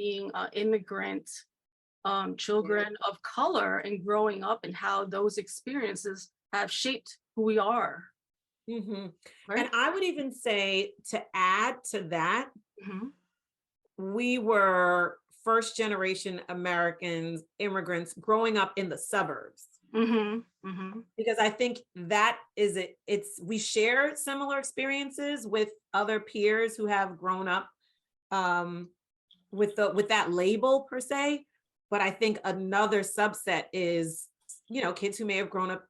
being immigrant children of color and growing up and how those experiences have shaped who we are. Mm-hmm. Right? And I would even say, to add to that, Mm-hmm. we were first generation Americans, immigrants growing up in the suburbs. Mm-hmm. Mm-hmm. Because I think that is it. We share similar experiences with other peers who have grown up with that label per se. But I think another subset is, kids who may have grown up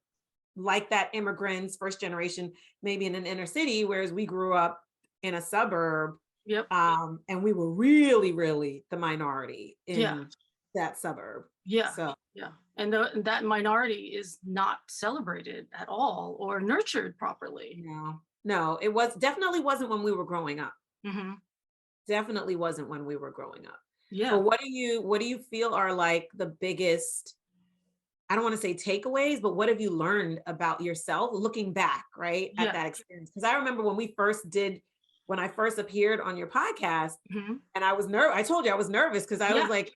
like that, immigrants, first generation, maybe in an inner city, whereas we grew up in a suburb. Yep. And we were really, really the minority in that suburb. Yeah. So yeah. And that minority is not celebrated at all or nurtured properly. no, it definitely wasn't when we were growing up. Mm-hmm. Definitely wasn't when we were growing up. Yeah. But what do you feel are like the biggest, I don't want to say takeaways, but what have you learned about yourself looking back, right, at that experience? Because I remember when I first appeared on your podcast, Mm-hmm. and I was nervous. I told you I was nervous because I was like,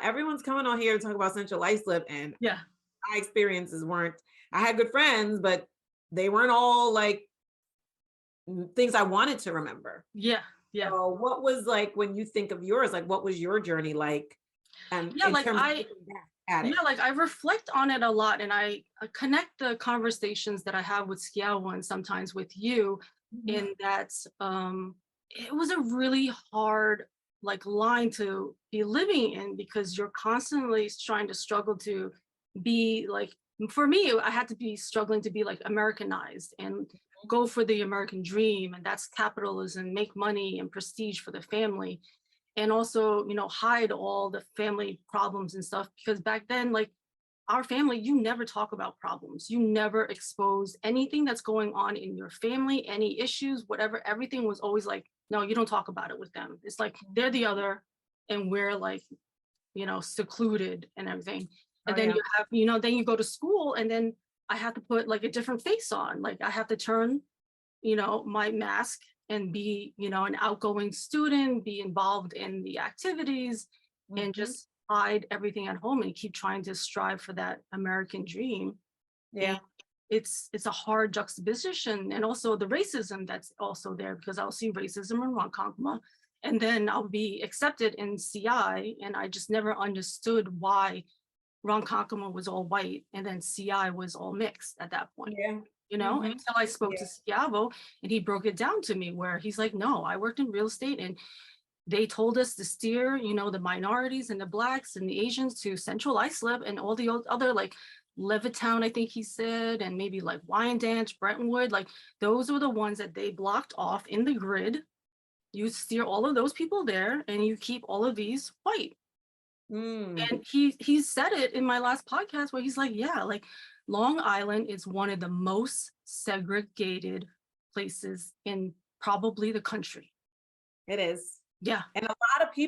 everyone's coming on here to talk about Central Islip, and my experiences weren't. I had good friends, but they weren't all like things I wanted to remember. Yeah. So what was like, when you think of yours, like what was your journey like? And like I reflect on it a lot, and I connect the conversations that I have with Skiawa and sometimes with you, in that it was a really hard line to be living in, because you're constantly trying to struggle to be for me, I had to be struggling to be Americanized and go for the American dream, and that's capitalism, make money and prestige for the family, and also hide all the family problems and stuff, because back then our family, you never talk about problems, you never expose anything that's going on in your family, any issues, whatever. Everything was always no, you don't talk about it with them. It's they're the other, and we're secluded and everything. And then you have then you go to school, and then I have to put a different face on. I have to turn my mask and be an outgoing student, be involved in the activities, and just hide everything at home and keep trying to strive for that American dream. And it's a hard juxtaposition, and also the racism that's also there, because I'll see racism in Ronkonkoma, and then I'll be accepted in CI, and I just never understood why Ronkonkoma was all white and then CI was all mixed at that point. Until I spoke to Skiavo, and he broke it down to me, where he's like, no, I worked in real estate, and they told us to steer, the minorities and the Blacks and the Asians to Central Islip and all the other Levittown, I think he said, and maybe Wyandanch, Brentwood, those were the ones that they blocked off in the grid. You steer all of those people there, and you keep all of these white. And he said it in my last podcast, where he's like, Long Island is one of the most segregated places in probably the country. It is. Yeah. And a lot of people